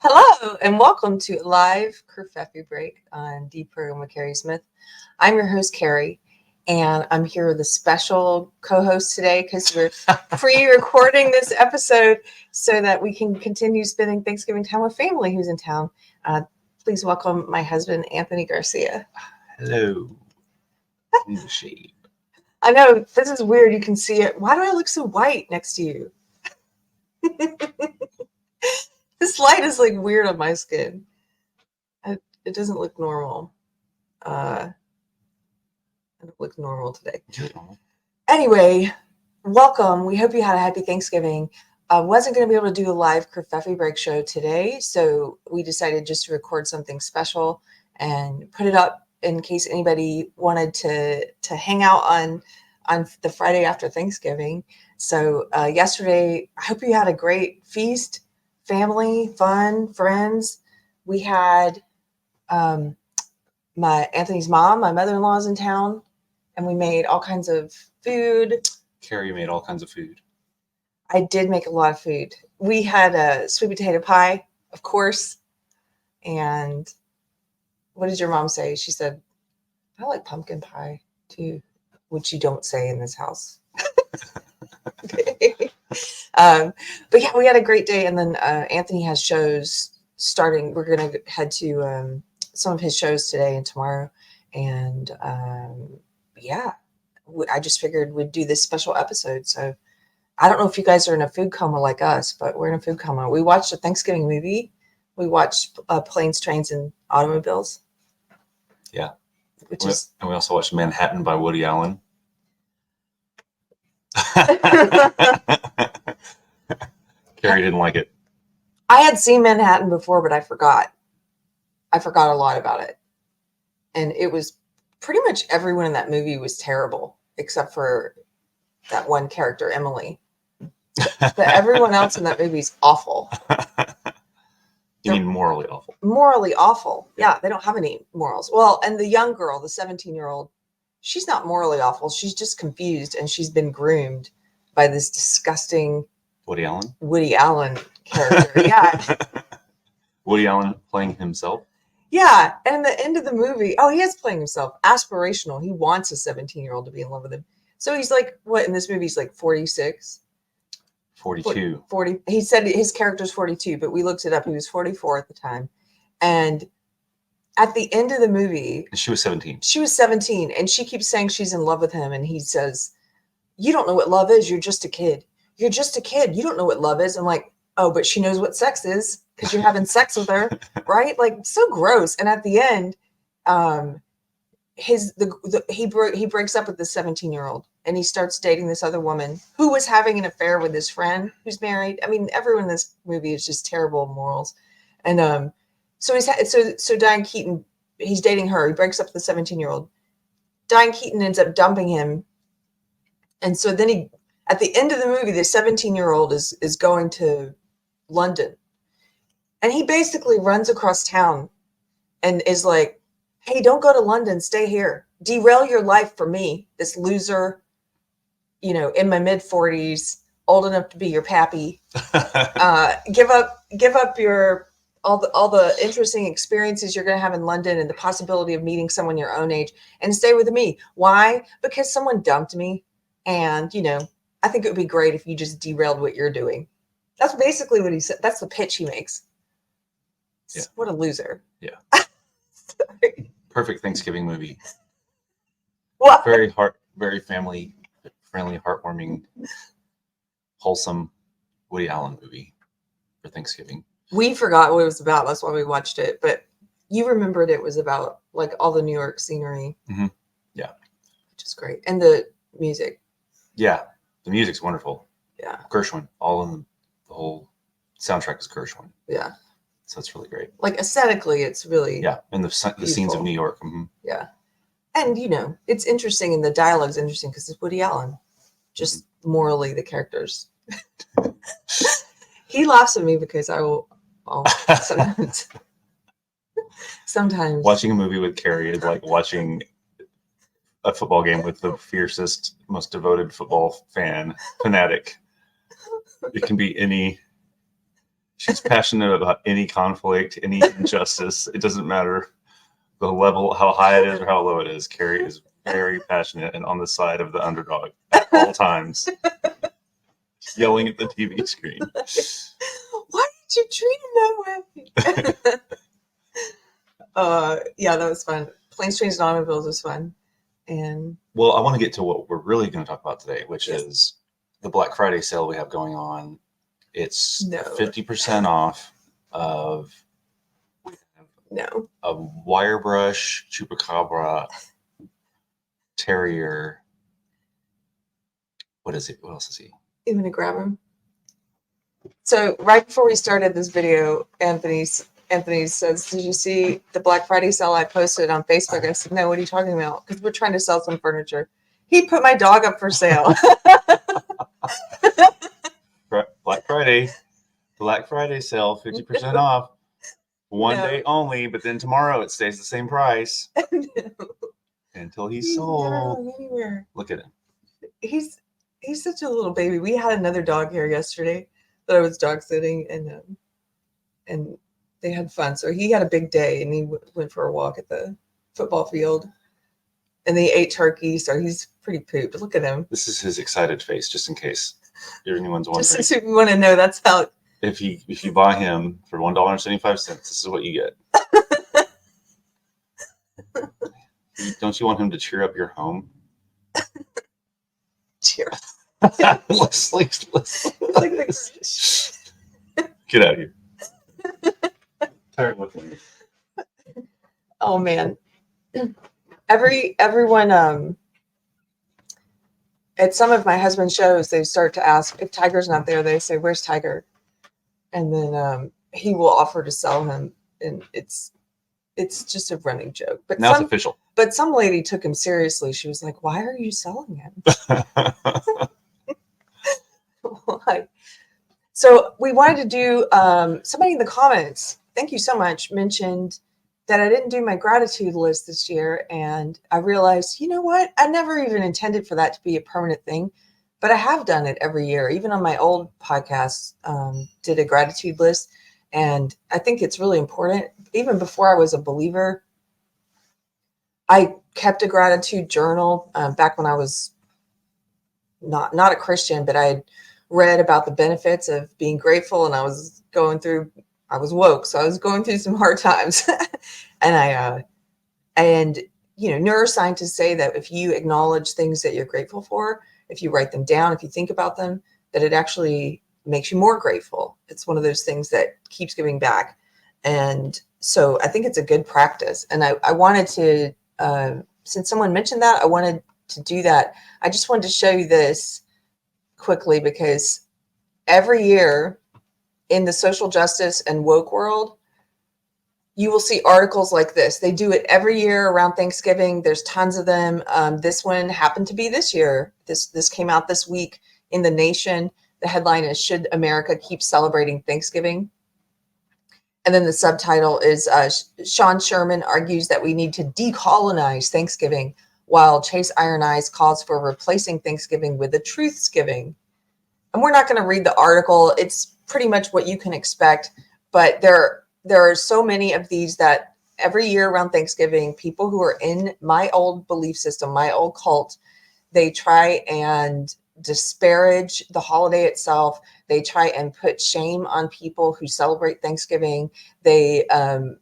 Hello, and welcome to live Kerfefe Break on Deprogrammed with Keri Smith. I'm your host, Keri, and I'm here with a special co-host today because we're pre-recording this episode so that we can continue spending Thanksgiving time with family who's in town. Please welcome my husband, Anthony Garcia. Hello. In the shade. I know, this is weird. You can see it. Why do I look so white next to you? This light is like weird on my skin. It doesn't look normal. I don't look normal today. Anyway, welcome. We hope you had a happy Thanksgiving. I wasn't going to be able to do a live Kerfefe Break show today, so we decided just to record something special and put it up in case anybody wanted to hang out on the Friday after Thanksgiving. So yesterday, I hope you had a great feast, family, fun, friends. We had Anthony's mom, my mother-in-law, is in town, and we made all kinds of food. Keri made all kinds of food. I did make a lot of food. We had a sweet potato pie, of course. And what did your mom say? She said, I like pumpkin pie too, which you don't say in this house. But yeah, we had a great day. And then Anthony has shows starting. We're going to head to some of his shows today and tomorrow. And yeah, I just figured we'd do this special episode. So I don't know if you guys are in a food coma like us, but we're in a food coma. We watched a Thanksgiving movie. We watched Planes, Trains, and Automobiles. Yeah. And we also watched Manhattan by Woody Allen. Keri didn't like it. I had seen Manhattan before, but I forgot. I forgot a lot about it. And it was pretty much everyone in that movie was terrible, except for that one character, Emily. But everyone else in that movie is awful. You mean morally awful? Morally awful. Yeah, they don't have any morals. Well, and the young girl, the 17-year-old, she's not morally awful. She's just confused, and she's been groomed by this disgusting Woody Allen character. Yeah. Woody Allen playing himself? Yeah, and at the end of the movie, he is playing himself. Aspirational. He wants a 17-year-old to be in love with him. So he's like, what, in this movie, he's like 46? 42. 40. He said his character's 42, but we looked it up. He was 44 at the time. And at the end of the movie... And she was 17. She was 17, and she keeps saying she's in love with him, and he says, you don't know what love is. You're just a kid. You're just a kid. You don't know what love is. I'm like, oh, but she knows what sex is because you're having sex with her, right? Like, so gross. And at the end, he breaks up with this 17-year-old, and he starts dating this other woman who was having an affair with his friend who's married. I mean, everyone in this movie is just terrible morals. And so Diane Keaton, he's dating her. He breaks up with the 17-year-old. Diane Keaton ends up dumping him. And so then at the end of the movie, the 17-year-old is going to London. And he basically runs across town and is like, hey, don't go to London. Stay here. Derail your life for me, this loser, in my mid-40s, old enough to be your pappy. Give up your all the interesting experiences you're going to have in London and the possibility of meeting someone your own age and stay with me. Why? Because someone dumped me. And, I think it would be great if you just derailed what you're doing. That's basically what he said. That's the pitch he makes. Yeah. What a loser. Yeah. Perfect Thanksgiving movie. What? Very family friendly, heartwarming, wholesome Woody Allen movie for Thanksgiving. We forgot what it was about. That's why we watched it. But you remembered it was about like all the New York scenery. Mm-hmm. Yeah. Which is great. And the music. Yeah. The music's wonderful. Yeah. Gershwin. The whole soundtrack is Gershwin. Yeah. So it's really great. Like aesthetically, it's really and the scenes of New York. Mm-hmm. Yeah. And, it's interesting, and the dialogue's interesting because it's Woody Allen. Just morally, the characters. He laughs at me because I'll sometimes. Watching a movie with Keri is like watching a football game with the fiercest, most devoted football fanatic. It can be any She's passionate about any conflict, any injustice. It doesn't matter the level, how high it is or how low it is. Keri is very passionate and on the side of the underdog at all times, yelling at the TV screen. Why did you treat him that way? Yeah, that was fun. Planes, Trains, and Automobiles was fun. And well, I want to get to what we're really going to talk about today, which yes. is the Black Friday sale we have going on. It's No. 50% off of No. a wire brush chupacabra terrier. What is it? What else is he? You want to grab him? So right before we started this video, Anthony says, "Did you see the Black Friday sale I posted on Facebook?" I said, "No, what are you talking about?" Because we're trying to sell some furniture. He put my dog up for sale. Black Friday sale, 50% off. One day only, but then tomorrow it stays the same price until he's sold. Never going anywhere. Look at him. He's such a little baby. We had another dog here yesterday that I was dog sitting, and they had fun. So he had a big day, and he went for a walk at the football field, and they ate turkey. So he's pretty pooped. Look at him. This is his excited face, just in case anyone's wondering. Just if you want to know, that's how. If you buy him for $1.75, this is what you get. Don't you want him to cheer up your home? Cheer. Listen. Get out of here. Tired looking. Oh man. Everyone at some of my husband's shows, they start to ask if Tiger's not there. They say, "Where's Tiger?" And then he will offer to sell him, and it's just a running joke. But now it's official. But some lady took him seriously. She was like, "Why are you selling him?" Why? So we wanted to do. Somebody in the comments, thank you so much, mentioned that I didn't do my gratitude list this year, and I realized, you know what? I never even intended for that to be a permanent thing. But I have done it every year, even on my old podcast, did a gratitude list. And I think it's really important. Even before I was a believer, I kept a gratitude journal back when I was not a Christian, but I had read about the benefits of being grateful. And I was woke. So I was going through some hard times. And neuroscientists say that if you acknowledge things that you're grateful for, if you write them down, if you think about them, that it actually makes you more grateful. It's one of those things that keeps giving back. And so I think it's a good practice. And I wanted to, since someone mentioned that, I wanted to do that. I just wanted to show you this quickly because every year in the social justice and woke world, you will see articles like this. They do it every year around Thanksgiving. There's tons of them. This one happened to be this year. This came out this week in The Nation. The headline is, "Should America Keep Celebrating Thanksgiving?" And then the subtitle is, "Sean Sherman argues that we need to decolonize Thanksgiving, while Chase Iron Eyes calls for replacing Thanksgiving with a Truthsgiving." And we're not going to read the article. It's pretty much what you can expect. But there are so many of these that every year around Thanksgiving, people who are in my old belief system, my old cult, they try and disparage the holiday itself. They try and put shame on people who celebrate Thanksgiving. They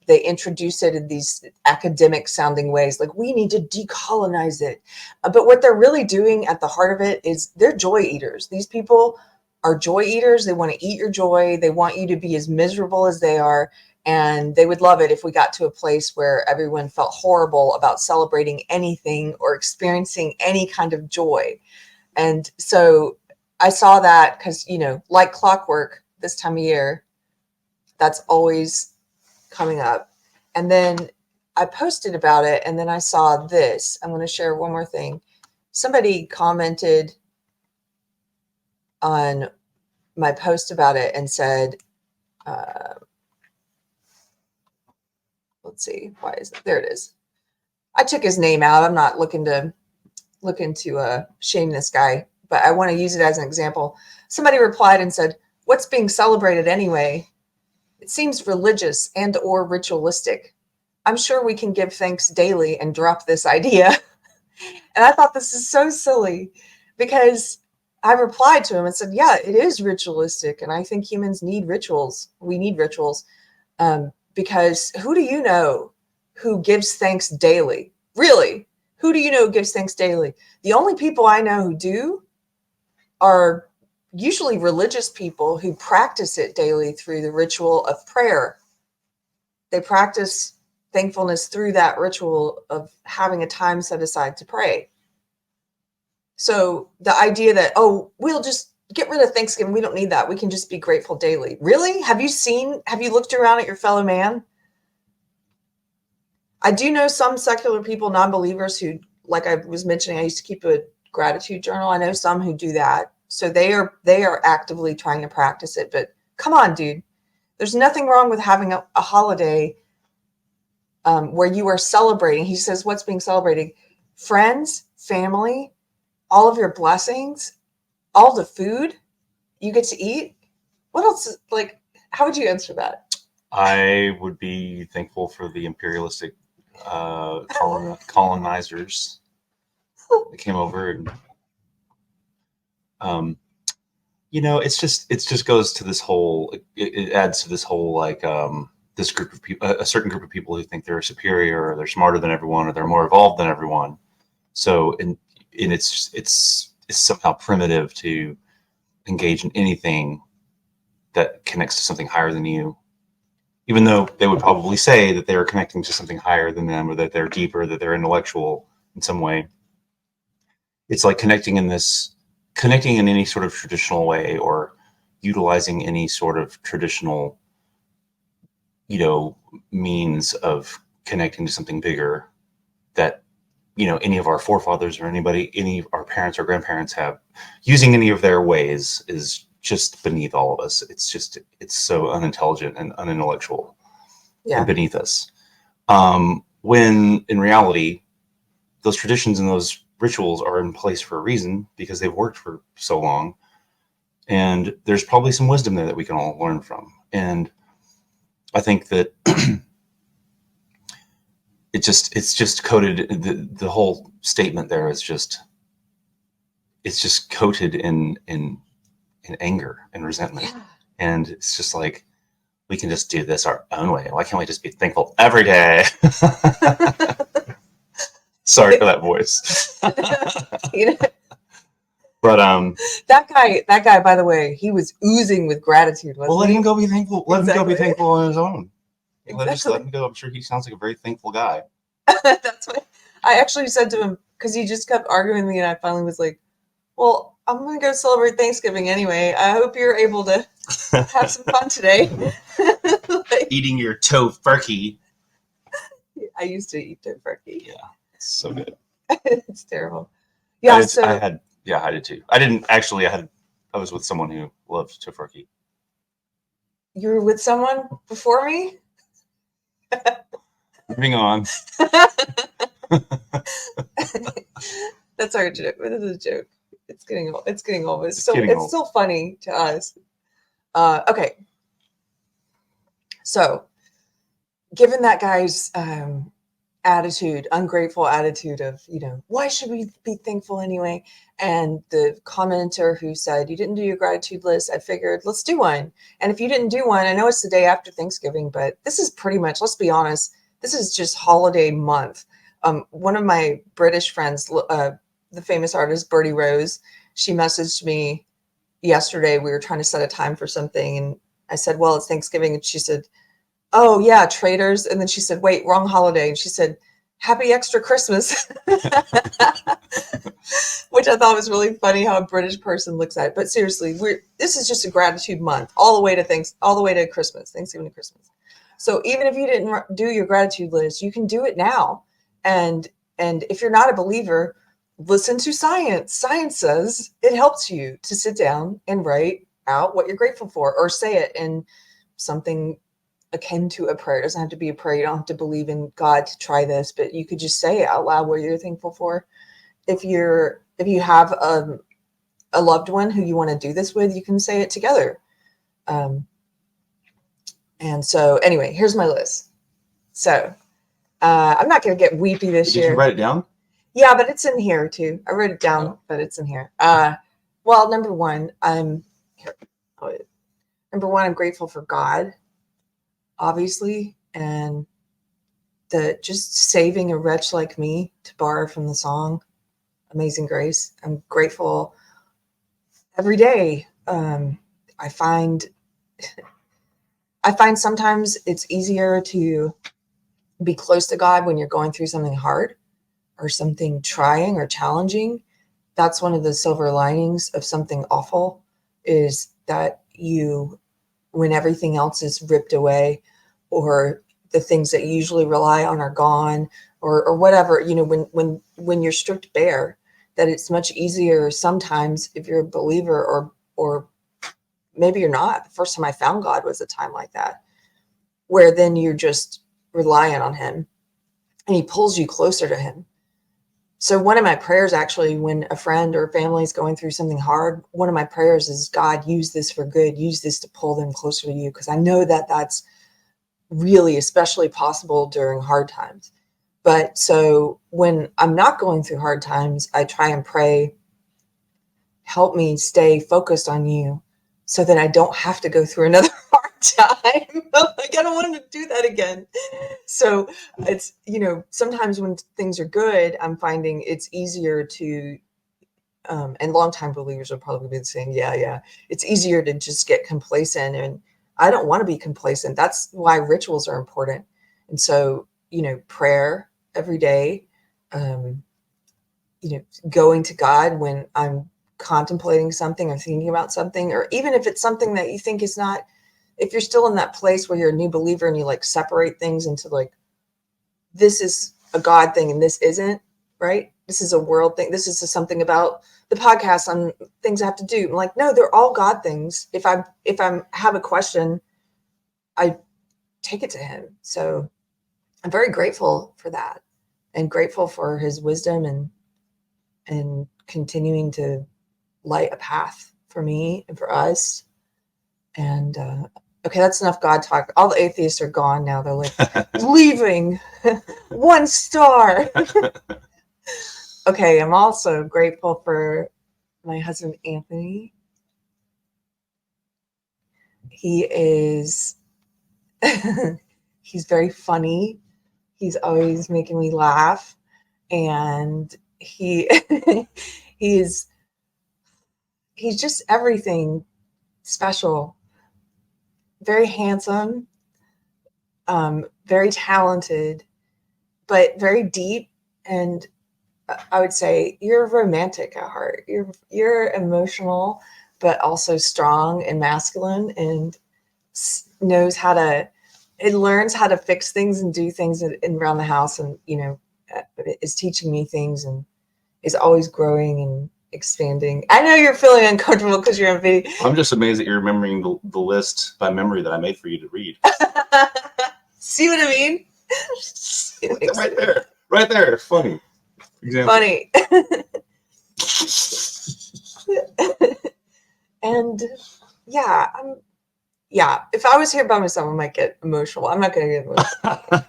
introduce it in these academic sounding ways, like we need to decolonize it. But what they're really doing at the heart of it is they're joy eaters. These people are joy eaters. They want to eat your joy. They want you to be as miserable as they are. And they would love it if we got to a place where everyone felt horrible about celebrating anything or experiencing any kind of joy. And so I saw that because, like clockwork this time of year, that's always coming up. And then I posted about it, and then I saw this. I'm going to share one more thing. Somebody commented on my post about it and said, let's see, why is it? There it is. I took his name out. I'm not looking to shame this guy, but I want to use it as an example. Somebody replied and said, "What's being celebrated anyway? It seems religious and or ritualistic. I'm sure we can give thanks daily and drop this idea. And I thought this is so silly because I replied to him and said, yeah, it is ritualistic. And I think humans need rituals. We need rituals. Because who do you know who gives thanks daily? Really? Who do you know who gives thanks daily? The only people I know who do are usually religious people who practice it daily through the ritual of prayer. They practice thankfulness through that ritual of having a time set aside to pray. So the idea that, oh, we'll just get rid of Thanksgiving, we don't need that. We can just be grateful daily. Really? Have you looked around at your fellow man? I do know some secular people, non-believers who, like I was mentioning, I used to keep a gratitude journal. I know some who do that. So they are actively trying to practice it. But come on, dude. There's nothing wrong with having a holiday where you are celebrating. He says, what's being celebrated? Friends, family, all of your blessings, all the food you get to eat. What else? Like, how would you answer that? I would be thankful for the imperialistic colonizers that came over, and it just goes to this whole. It adds to this whole like this group of people, a certain group of people who think they're superior, or they're smarter than everyone, or they're more evolved than everyone. So, and it's somehow primitive to engage in anything that connects to something higher than you, even though they would probably say that they are connecting to something higher than them, or that they're deeper, that they're intellectual in some way. It's like connecting in any sort of traditional way, or utilizing any sort of traditional, means of connecting to something bigger that, any of our forefathers or any of our parents or grandparents have, using any of their ways is just beneath all of us. It's so unintelligent and unintellectual, Yeah. and beneath us. When in reality, those traditions and those rituals are in place for a reason, because they've worked for so long. And there's probably some wisdom there that we can all learn from. And I think that it's just coated, the whole statement there is just, it's just coated in anger and resentment. Yeah. And it's just like, we can just do this our own way. Why can't we just be thankful every day? Sorry for that voice. But that guy, by the way, he was oozing with gratitude, wasn't let he? him go be thankful. Let him go be thankful on his own. Exactly. Let him go. I'm sure he sounds like a very thankful guy. That's what I actually said to him, because he just kept arguing with me, and I finally was like, well, I'm going to go celebrate Thanksgiving anyway. I hope you're able to have some fun today. Like, eating your tofurkey. I used to eat tofurkey. Yeah, it's so good. It's terrible. Yeah, I did too. I didn't actually. I was with someone who loved tofurkey. You were with someone before me? Moving on. That's our joke. This is a joke. It's getting old. It's still funny to us. Okay. So, given that guy's ungrateful attitude of, why should we be thankful anyway? And the commenter who said, you didn't do your gratitude list, I figured, let's do one. And if you didn't do one, I know it's the day after Thanksgiving, but this is pretty much, let's be honest, this is just holiday month. One of my British friends, the famous artist Bertie Rose, she messaged me yesterday. We were trying to set a time for something, and I said, well, it's Thanksgiving. And she said, oh yeah, traitors. And then she said, wait, wrong holiday. And she said, happy extra Christmas. Which I thought was really funny how a British person looks at it. But seriously, this is just a gratitude month all the way to Christmas, Thanksgiving to Christmas. So even if you didn't do your gratitude list, you can do it now. And if you're not a believer, listen to science. Science says it helps you to sit down and write out what you're grateful for, or say it in something akin to a prayer. It doesn't have to be a prayer. You don't have to believe in God to try this, but you could just say it out loud what you're thankful for. If you have a loved one who you want to do this with, you can say it together. And so anyway, here's my list. So I'm not going to get weepy this Did year. you write it down? Yeah, but it's in here too. I wrote it down, but it's in here. Well, number one, I'm grateful for God, obviously, and the just saving a wretch like me, to borrow from the song Amazing Grace. I'm grateful every day. I find sometimes it's easier to be close to God when you're going through something hard or something trying or challenging. That's one of the silver linings of something awful, is that when everything else is ripped away, or the things that you usually rely on are gone, or whatever, when you're stripped bare, that it's much easier sometimes, if you're a believer, or maybe you're not. The first time I found God was a time like that, where then you're just relying on him and he pulls you closer to him. So one of my prayers, actually, when a friend or family is going through something hard, one of my prayers is, God, use this for good. Use this to pull them closer to you. Because I know that that's really especially possible during hard times. But so when I'm not going through hard times, I try and pray, help me stay focused on you so that I don't have to go through another hard time. Like, I don't want to do that again. So it's, sometimes when things are good, I'm finding it's easier to, and longtime believers will probably be saying, yeah, it's easier to just get complacent. And I don't want to be complacent. That's why rituals are important. And so, prayer every day, going to God when I'm contemplating something or thinking about something, or even if it's something that you think is not, if you're still in that place where you're a new believer and you like separate things into like, this is a God thing and this isn't, right? This is a world thing. This is something about the podcast on things I have to do. I'm like, no, they're all God things. If I have a question, I take it to him. So I'm very grateful for that, and grateful for his wisdom and continuing to light a path for me and for us. And okay, that's enough God talk. All the atheists are gone now. They're like leaving. 1 star. Okay, I'm also grateful for my husband Anthony. He is he's very funny. He's always making me laugh, and he's just everything special. Very handsome, very talented, but very deep. And I would say you're romantic at heart. You're emotional, but also strong and masculine, and knows how to. It learns how to fix things and do things around the house, and is teaching me things, and is always growing and expanding. I know you're feeling uncomfortable because you're on video. I'm just amazed that you're remembering the list by memory that I made for you to read. See what I mean? Right there. Funny. Example. Funny. And if I was here by myself, I might get emotional. I'm not going to get emotional.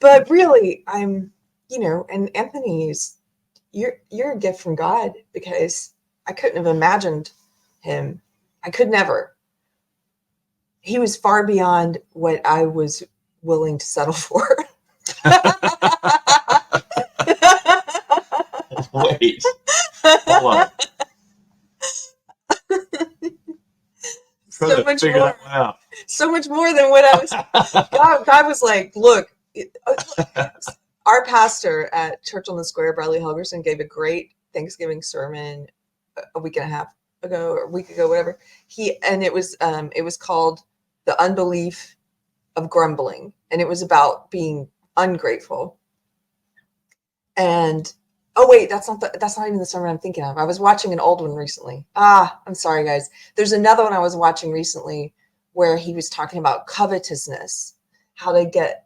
But really, I'm, and Anthony is, you're a gift from God, because I couldn't have imagined him. I could never. He was far beyond what I was willing to settle for. Wait. Hold on. So much figure more. that one out. So much more than what I was. God was like, look, our pastor at Church on the Square, Bradley Helgerson, gave a great Thanksgiving sermon a week and a half ago, or a week ago, whatever. It was called The Unbelief of Grumbling, and it was about being ungrateful. And oh wait, that's not even the sermon I'm thinking of. I was watching an old one recently. I'm sorry, guys. There's another one I was watching recently where he was talking about covetousness, how to get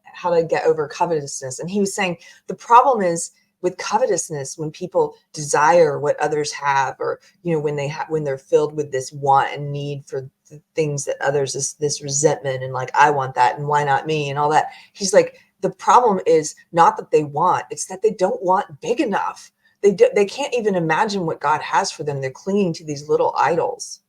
over covetousness, and he was saying the problem is with covetousness, when people desire what others have, or, you know, when they're filled with this want and need for the things that others, this resentment and like, I want that and why not me and all that. He's like, the problem is not that they want, it's that they don't want big enough. They can't even imagine what God has for them. They're clinging to these little idols.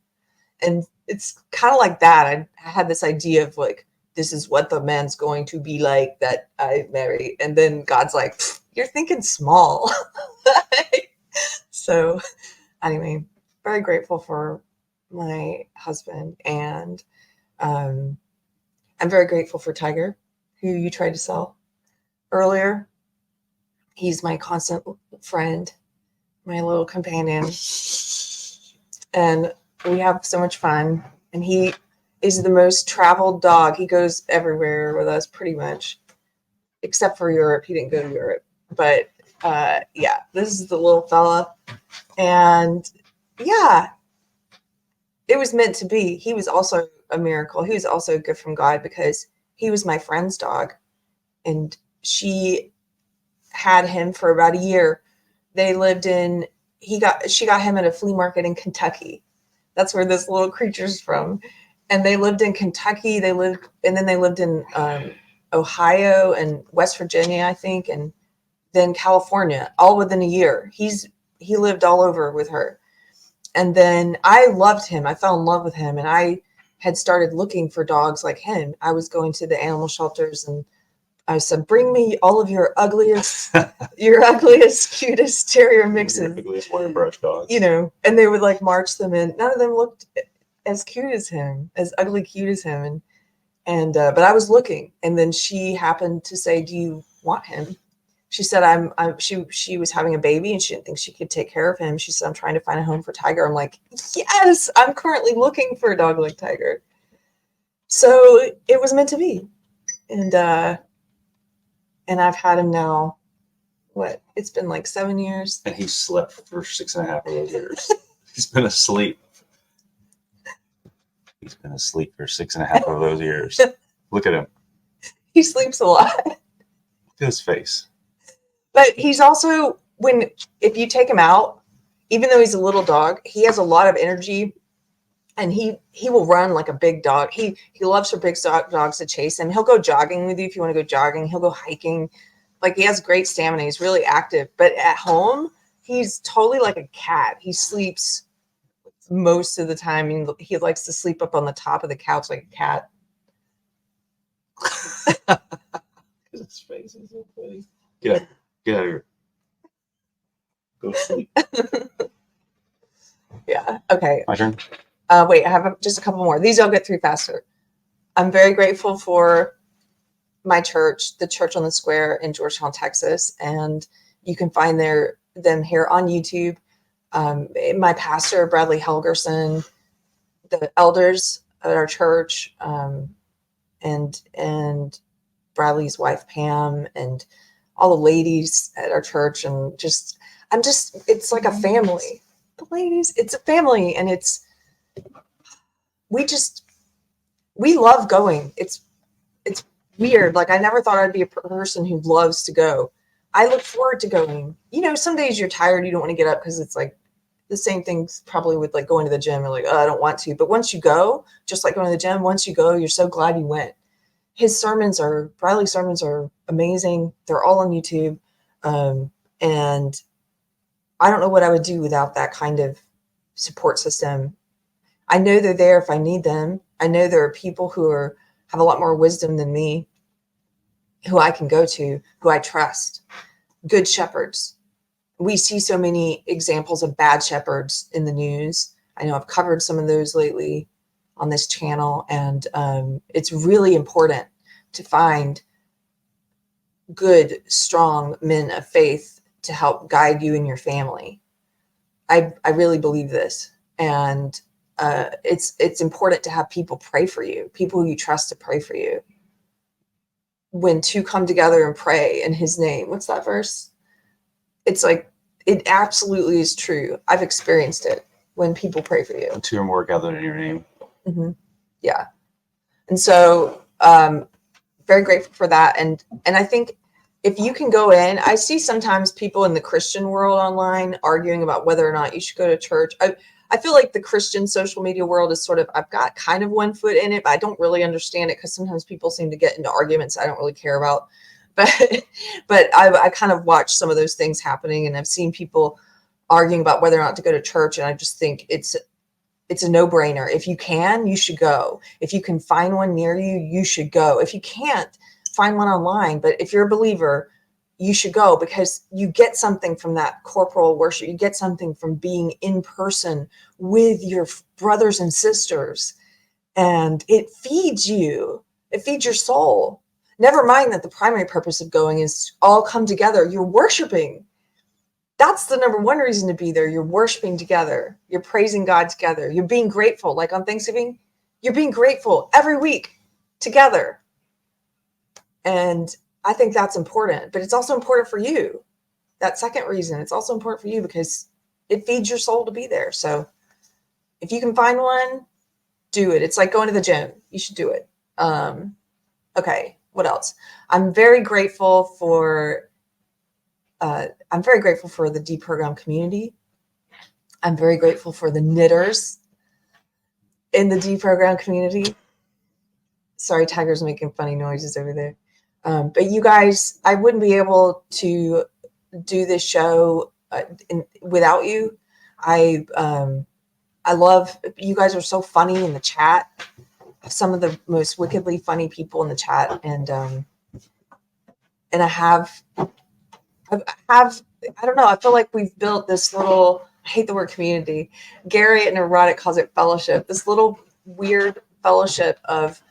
And it's kind of like that. I had this idea of like, this is what the man's going to be like that I marry. And then God's like, you're thinking small. So anyway, very grateful for my husband. And I'm very grateful for Tiger, who you tried to sell earlier. He's my constant friend, my little companion. And we have so much fun. And he is the most traveled dog. He goes everywhere with us pretty much, except for Europe. He didn't go to Europe. But yeah, this is the little fella. And yeah, it was meant to be. He was also a miracle. He was also a gift from God, because he was my friend's dog. And she had him for about a year. They lived in, she got him at a flea market in Kentucky. That's where this little creature's from. And they lived in Kentucky. Then they lived in Ohio and West Virginia, I think, and then California, all within a year. He lived all over with her. And then I loved him. I fell in love with him. And I had started looking for dogs like him. I was going to the animal shelters and I said, bring me all of your ugliest, cutest terrier mixes. Ugliest wire brush dogs. You know, and they would like march them in. None of them looked as cute as him, as ugly cute as him. But I was looking, and then she happened to say, do you want him? She said, she was having a baby and she didn't think she could take care of him. She said, I'm trying to find a home for Tiger. I'm like, yes, I'm currently looking for a dog like Tiger. So it was meant to be. And I've had him now, it's been like 7 years. And he slept for 6.5 of those years. He's been asleep. He's been asleep for 6.5 of those years. Look at him. He sleeps a lot. Look at his face. But he's also, if you take him out, even though he's a little dog, he has a lot of energy, and he will run like a big dog. He loves for big dogs to chase him. He'll go jogging with you if you want to go jogging. He'll go hiking. Like, he has great stamina. He's really active. But at home, he's totally like a cat. He sleeps most of the time. And he likes to sleep up on the top of the couch like a cat. His face is so funny. Get out of here. Go sleep. Yeah. Okay. My turn. Wait, I have just a couple more. These I'll get through faster. I'm very grateful for my church, the Church on the Square in Georgetown, Texas. And you can find them here on YouTube. My pastor, Bradley Helgerson, the elders at our church, and Bradley's wife, Pam, and all the ladies at our church. And it's like a family. The ladies, it's a family, and we love going. It's weird. Like, I never thought I'd be a person who loves to go. I look forward to going. You know, some days you're tired, you don't want to get up, because it's like the same thing probably with like going to the gym. You're like, oh, I don't want to. But once you go, just like going to the gym, once you go, you're so glad you went. Bradley's sermons are amazing. They're all on YouTube. And I don't know what I would do without that kind of support system. I know they're there if I need them. I know there are people who have a lot more wisdom than me, who I can go to, who I trust. Good shepherds. We see so many examples of bad shepherds in the news. I know I've covered some of those lately on this channel, and it's really important to find good, strong men of faith to help guide you and your family. I really believe this. And it's important to have people pray for you, people who you trust to pray for you. When two come together and pray in his name, what's that verse? It's like, it absolutely is true. I've experienced it when people pray for you. When two or more gathered in your name. Mm-hmm. Yeah. And so very grateful for that. And I think if you can go in, I see sometimes people in the Christian world online arguing about whether or not you should go to church. I feel like the Christian social media world is sort of, I've got kind of one foot in it, but I don't really understand it because sometimes people seem to get into arguments I don't really care about. But I kind of watch some of those things happening, and I've seen people arguing about whether or not to go to church, and I just think it's a no-brainer. If you can, you should go. If you can find one near you, you should go. If you can't, find one online. But if you're a believer, you should go, because you get something from that corporal worship. You get something from being in person with your brothers and sisters, and it feeds you. It feeds your soul. Never mind that the primary purpose of going is all come together. You're worshiping. That's the number one reason to be there. You're worshiping together. You're praising God together. You're being grateful. Like on Thanksgiving, you're being grateful every week together. And I think that's important, but it's also important for you. That second reason, it's also important for you because it feeds your soul to be there. So if you can find one, do it. It's like going to the gym. You should do it. Okay. What else? I'm very grateful for the Deprogrammed community. I'm very grateful for the knitters in the Deprogrammed community. Sorry, Tiger's making funny noises over there. But you guys, I wouldn't be able to do this show without you. I love, you guys are so funny in the chat. Some of the most wickedly funny people in the chat, and I have, I don't know, I feel like we've built this little, I hate the word community. Gary at Neurotic calls it fellowship. This little weird fellowship of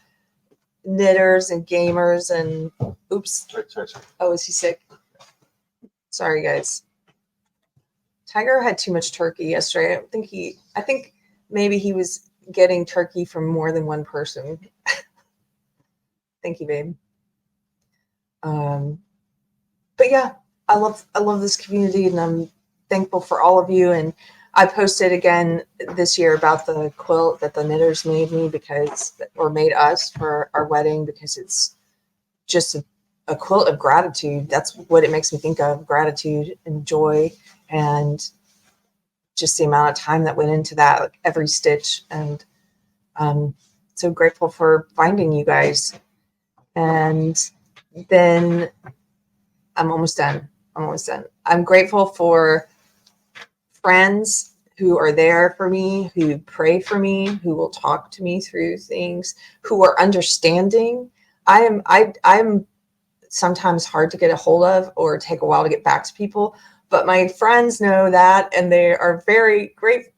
knitters and gamers and oops. Oh, is he sick? Sorry, guys. Tiger had too much turkey yesterday. I think maybe he was getting turkey from more than one person. Thank you, babe. But yeah, I love this community, and I'm thankful for all of you. And I posted again this year about the quilt that the knitters made me made us for our wedding, because it's just a quilt of gratitude. That's what it makes me think of, gratitude and joy, and just the amount of time that went into that, like every stitch. And I'm so grateful for finding you guys. And then I'm almost done. I'm grateful for friends who are there for me, who pray for me, who will talk to me through things, who are understanding. I'm sometimes hard to get a hold of or take a while to get back to people, but my friends know that, and they are very great.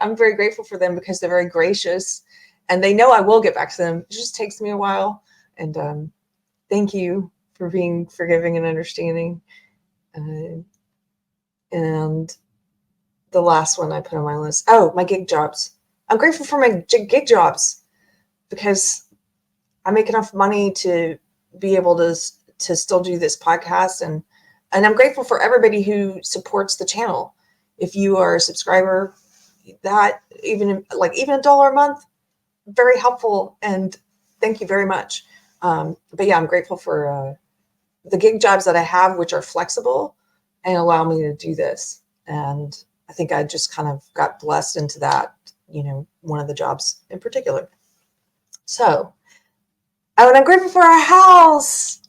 I'm very grateful for them because they're very gracious, and they know I will get back to them. It just takes me a while. And thank you for being forgiving and understanding. And the last one I put on my list, my gig jobs. I'm grateful for my gig jobs because I make enough money to be able to still do this podcast, and I'm grateful for everybody who supports the channel. If you are a subscriber, that even $1 a month, very helpful, and thank you very much. But yeah, I'm grateful for the gig jobs that I have, which are flexible and allow me to do this. And I think I just kind of got blessed into that, one of the jobs in particular. So, and I'm grateful for our house.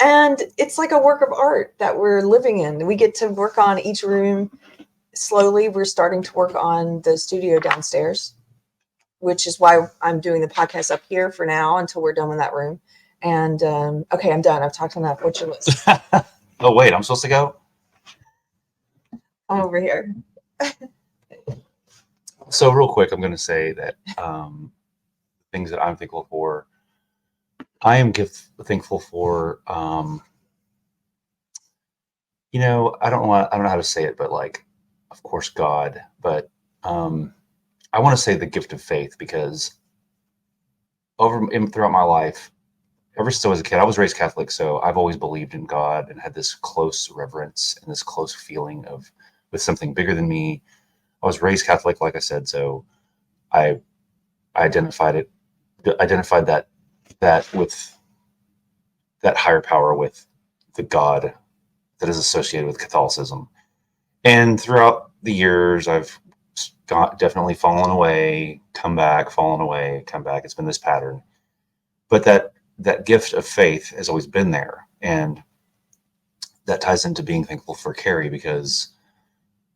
And it's like a work of art that we're living in. We get to work on each room slowly. We're starting to work on the studio downstairs, which is why I'm doing the podcast up here for now until we're done with that room. And okay, I'm done. I've talked enough. What's your list? Oh, wait, I'm supposed to go? I'm over here. So real quick, I'm going to say that things that I'm thankful for. I am thankful for, I don't know how to say it, but like, of course, God. But I want to say the gift of faith, because throughout my life, ever since I was a kid, I was raised Catholic, so I've always believed in God and had this close reverence and this close feeling with something bigger than me. I was raised Catholic, like I said, so I identified that with that higher power, with the God that is associated with Catholicism. And throughout the years, I've definitely fallen away, come back, fallen away, come back. It's been this pattern. But that gift of faith has always been there. And that ties into being thankful for Keri, because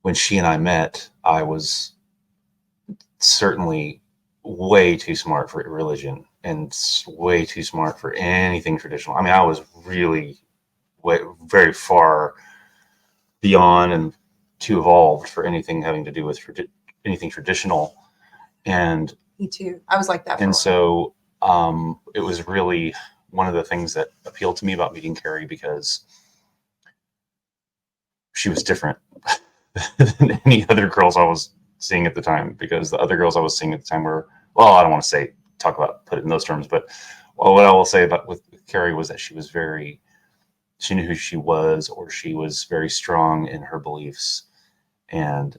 when she and I met, I was certainly way too smart for religion and way too smart for anything traditional. I mean, I was really very far beyond and too evolved for anything having to do with anything traditional. And me too. I was like that. And so it was really one of the things that appealed to me about meeting Keri, because she was different than any other girls I was seeing at the time, because the other girls I was seeing at the time were, well, I don't want to put it in those terms, but what I will say about with Keri was that she knew who she was, or she was very strong in her beliefs. And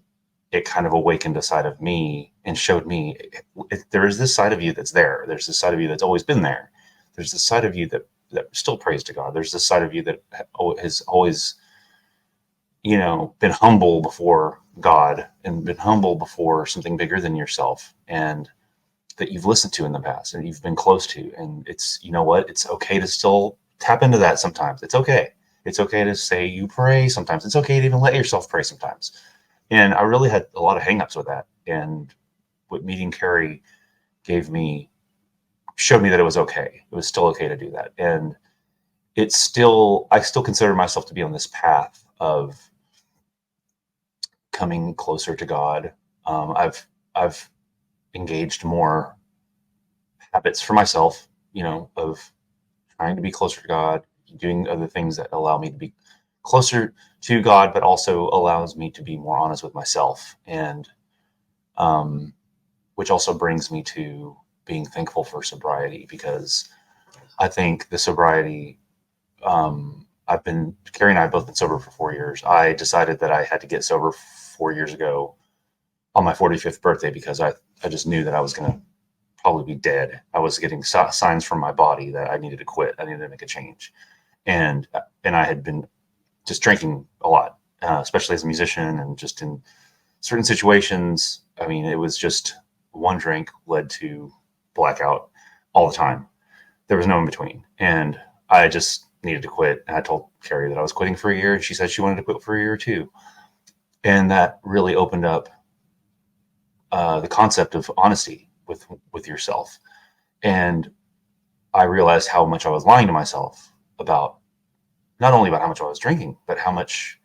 it kind of awakened a side of me and showed me there is this side of you that's there. There's this side of you that's always been there. There's this side of you that still prays to God. There's this side of you that has always, been humble before God and been humble before something bigger than yourself, and that you've listened to in the past and you've been close to. And it's, it's okay to still tap into that sometimes. It's okay. It's okay to say you pray sometimes. It's okay to even let yourself pray sometimes. And I really had a lot of hangups with that. And what meeting Keri showed me that it was okay. It was still okay to do that. And I still consider myself to be on this path of coming closer to God. I've engaged more habits for myself, of trying to be closer to God, doing other things that allow me to be closer to God, but also allows me to be more honest with myself. And which also brings me to being thankful for sobriety, because I think the sobriety, Keri and I have both been sober for 4 years. I decided that I had to get sober 4 years ago on my 45th birthday, because I just knew that I was going to probably be dead. I was getting signs from my body that I needed to quit. I needed to make a change. And I had been just drinking a lot, especially as a musician, and just in certain situations. I mean, it was just one drink led to blackout all the time. There was no in between. And I just needed to quit. And I told Keri that I was quitting for a year, and she said she wanted to quit for a year too. And that really opened up the concept of honesty with yourself. And I realized how much I was lying to myself about, not only about how much I was drinking, but how much,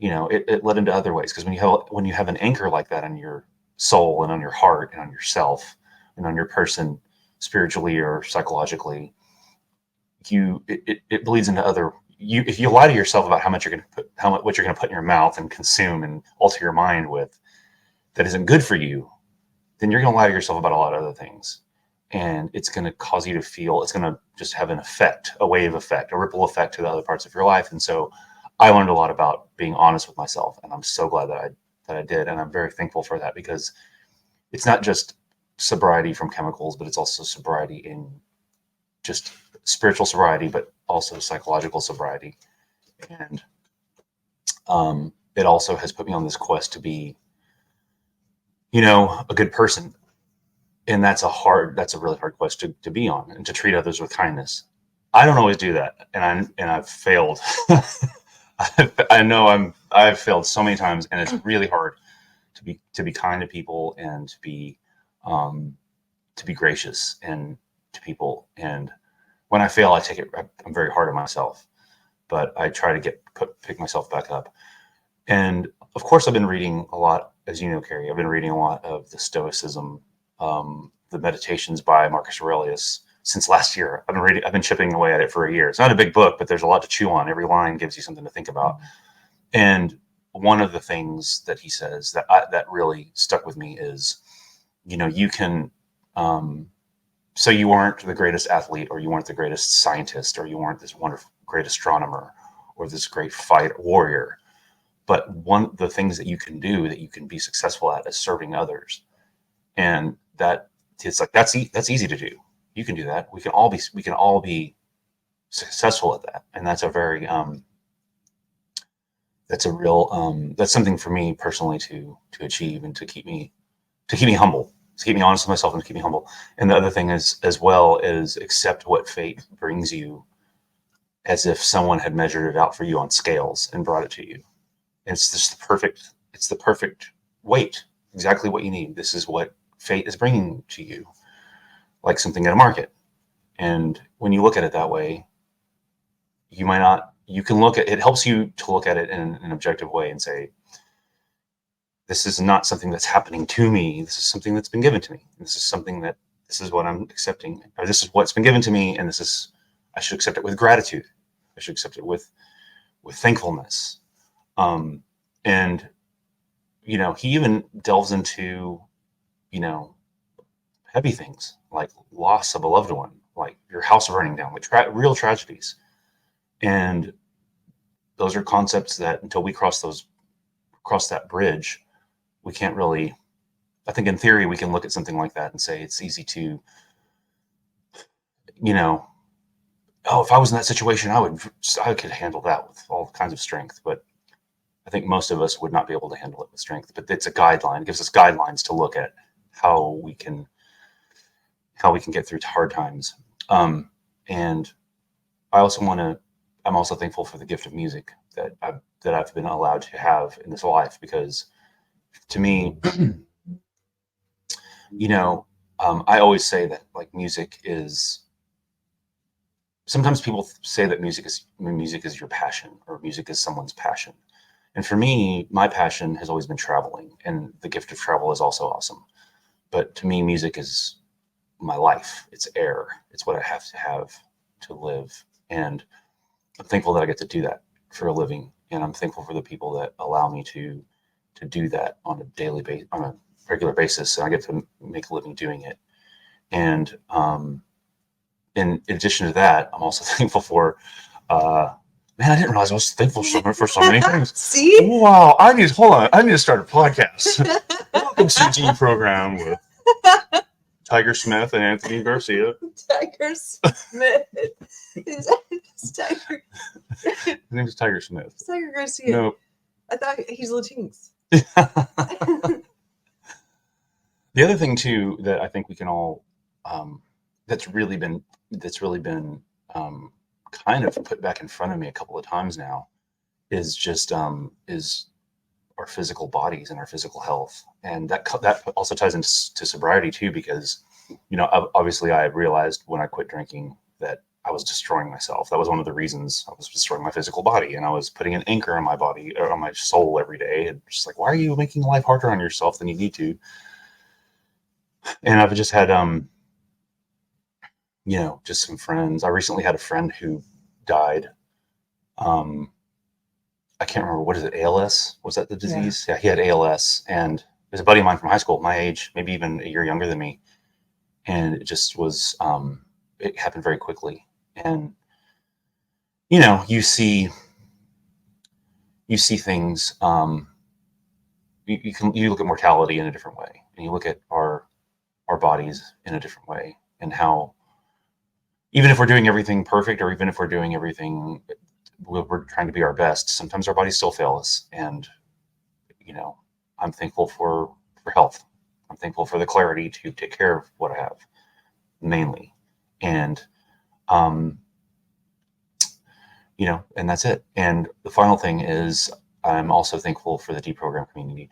it led into other ways. Because when you have an anchor like that on your soul and on your heart and on yourself and on your person, spiritually or psychologically, it bleeds into other. If you lie to yourself about what you're going to put in your mouth and consume and alter your mind with, that isn't good for you, then you're going to lie to yourself about a lot of other things. And it's going to cause you to feel, it's going to just have an effect, a wave effect, a ripple effect to the other parts of your life. And so I learned a lot about being honest with myself, and I'm so glad that I did. And I'm very thankful for that, because it's not just sobriety from chemicals, but it's also sobriety in just spiritual sobriety, but also psychological sobriety. And it also has put me on this quest to be, a good person. And that's a really hard quest to be on, and to treat others with kindness. I don't always do that. And I've failed. I know I've failed so many times, and it's really hard to be kind to people, and to be gracious and to people. And when I fail, I'm very hard on myself, but I try to pick myself back up. And of course, I've been reading a lot, as you know, Keri. I've been reading a lot of the Stoicism, the Meditations by Marcus Aurelius since last year. I've been chipping away at it for a year. It's not a big book, but there's a lot to chew on. Every line gives you something to think about. And one of the things that he says that really stuck with me is, you can, so you weren't the greatest athlete, or you weren't the greatest scientist, or you weren't this wonderful, great astronomer, or this great warrior. But one of the things that you can do, that you can be successful at, is serving others. And that it's like, that's easy to do. You can do that. We can all be successful at that. And that's a very, that's a real, that's something for me personally to achieve and to keep me humble, to keep me honest with myself and to keep me humble. And the other thing is, as well, is accept what fate brings you as if someone had measured it out for you on scales and brought it to you. And it's just it's the perfect weight, exactly what you need. This is what fate is bringing to you, like something at a market. And when you look at it that way, you might not, you can look at it, helps you to look at it in an objective way and say, this is not something that's happening to me. This is something that's been given to me. This is something that, this is what I'm accepting, or this is what's been given to me. And this is, I should accept it with gratitude. I should accept it with thankfulness. And, you know, he even delves into, you know, heavy things like loss of a loved one, like your house burning down, like real tragedies. And those are concepts that until we cross that bridge, we can't really, I think in theory, we can look at something like that and say, it's easy to, you know, oh, if I was in that situation, I could handle that with all kinds of strength. But I think most of us would not be able to handle it with strength. But it's a guideline. It gives us guidelines to look at how we can get through hard times. And I'm also thankful for the gift of music that I've been allowed to have in this life, because to me, you know, I always say that like music is, sometimes people say that music is your passion, or music is someone's passion. And for me, my passion has always been traveling, and the gift of travel is also awesome. But to me, music is my life. It's air. It's what I have to live. And I'm thankful that I get to do that for a living. And I'm thankful for the people that allow me to do that on a regular basis. And I get to make a living doing it. And in addition to that, I'm also thankful for, man, I didn't realize I was thankful for so many things. See? Wow. I need to start a podcast. Welcome to Deprogrammed with Tiger Smith and Anthony Garcia. Tiger Smith. It's Tiger. His name is Tiger Smith. It's Tiger Garcia. No. I thought he's Latinx. The other thing too that I think we can all, that's really been kind of put back in front of me a couple of times now, is just is our physical bodies and our physical health. And that also ties into sobriety too, because, you know, obviously I realized when I quit drinking that I was destroying myself. That was one of the reasons. I was destroying my physical body, and I was putting an anchor on my body, or on my soul every day. And just like, why are you making life harder on yourself than you need to? And I've just had, you know, just some friends. I recently had a friend who died. I can't remember, what is it, ALS? Was that the disease? Yeah, he had ALS, and there's a buddy of mine from high school, my age, maybe even a year younger than me. And it just was, it happened very quickly. And, you know, you see things, you look at mortality in a different way, and you look at our bodies in a different way, and how, even if we're doing everything perfect, or even if we're doing everything, we're trying to be our best, sometimes our bodies still fail us. And, you know, I'm thankful for health. I'm thankful for the clarity to take care of what I have, mainly. And, you know, and that's it. And the final thing is, I'm also thankful for the Deprogrammed community.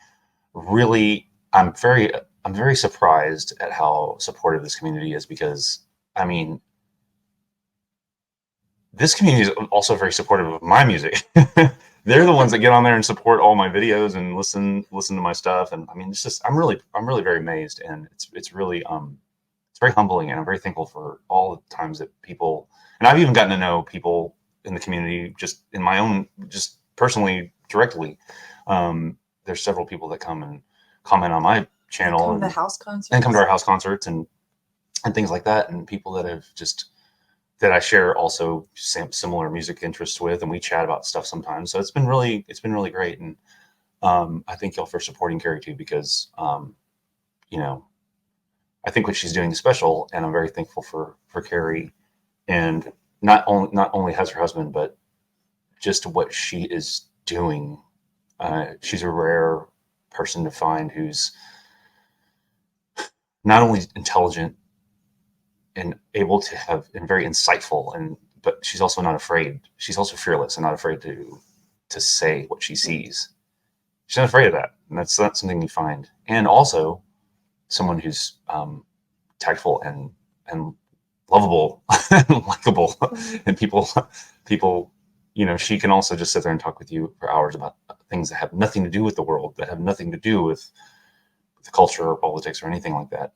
Really, I'm very surprised at how supportive this community is, because, I mean, this community is also very supportive of my music. They're the ones that get on there and support all my videos and listen to my stuff. And I mean, it's just, I'm really very amazed, and it's really, it's very humbling, and I'm very thankful for all the times that people, and I've even gotten to know people in the community just in my own, just personally, directly. There's several people that come and comment on my channel, come to the house concerts, and come to our house concerts and things like that. And people that have just, that I share also similar music interests with, and we chat about stuff sometimes. So it's been really great. And I thank y'all for supporting Keri too, because you know, I think what she's doing is special, and I'm very thankful for Keri. And not only has her husband, but just what she is doing. She's a rare person to find who's not only intelligent and able to have and very insightful, but she's also not afraid. She's also fearless and not afraid to say what she sees. She's not afraid of that, and that's not something you find. And also someone who's tactful and lovable and likable, and people. She can also just sit there and talk with you for hours about things that have nothing to do with the world, that have nothing to do with the culture or politics or anything like that.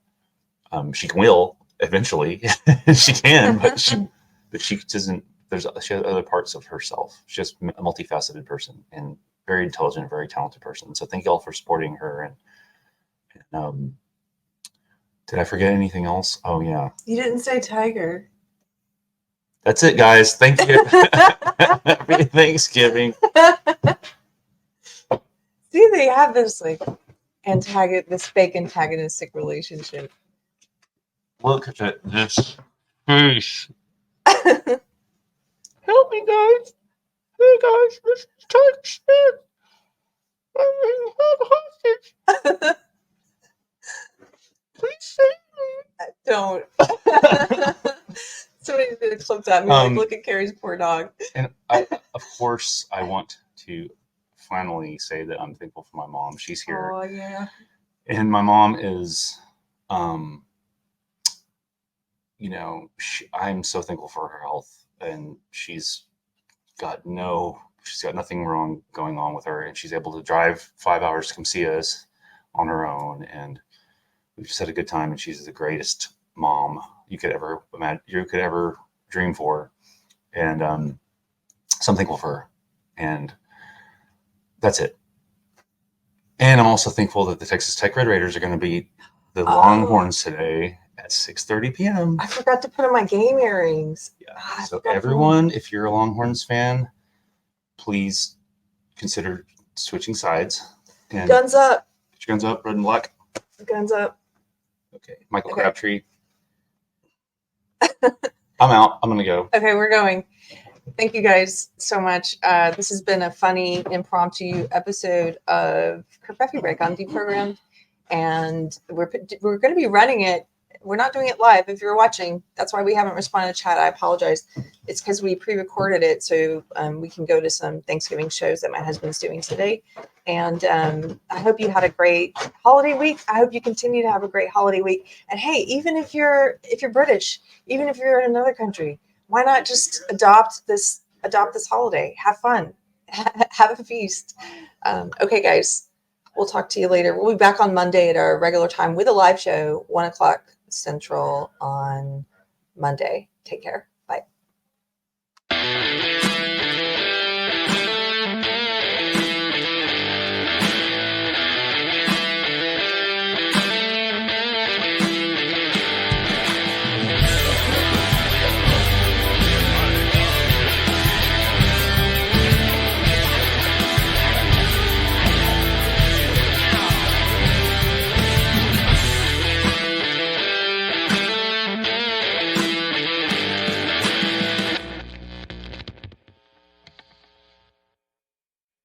She will eventually, she can, but she doesn't. She has other parts of herself. She's just a multifaceted person and very intelligent, very talented person. So thank you all for supporting her. And did I forget anything else? Oh yeah, You didn't say tiger. that's it, guys. Thank you. Happy Thanksgiving. See, they have this this fake antagonistic relationship. Look at this face. Help me, guys. Hey, guys, this is Tiger Smith. I'm being held hostage. Please save me. Don't. Somebody's gonna clip that and be like, look at Keri's poor dog. And of course, I want to finally say that I'm thankful for my mom. She's here. Oh yeah. And my mom is, I'm so thankful for her health, and she's got nothing wrong going on with her, and she's able to drive 5 hours to come see us on her own, and we've just had a good time, and she's the greatest mom you could ever imagine, you could ever dream for. And so I'm thankful for her, and that's it. And I'm also thankful that the Texas Tech Red Raiders are going to beat the Longhorns today at 6:30 p.m. I forgot to put on my game earrings. Yeah. So everyone, if you're a Longhorns fan, please consider switching sides. And guns up. Get your guns up, red and black. Guns up. Okay, Michael Crabtree. I'm out. I'm gonna go. Okay, we're going. Thank you guys so much. This has been a funny, impromptu episode of Kerfuffle Break on Deprogrammed, and we're going to be running it. We're not doing it live. If you're watching, that's why we haven't responded to chat. I apologize. It's because we pre-recorded it so we can go to some Thanksgiving shows that my husband's doing today. And I hope you had a great holiday week. I hope you continue to have a great holiday week. And hey, even if you're British, even if you're in another country, why not just adopt this holiday? Have fun. Have a feast. Okay, guys. We'll talk to you later. We'll be back on Monday at our regular time with a live show, 1:00 Central on Monday. Take care. Bye.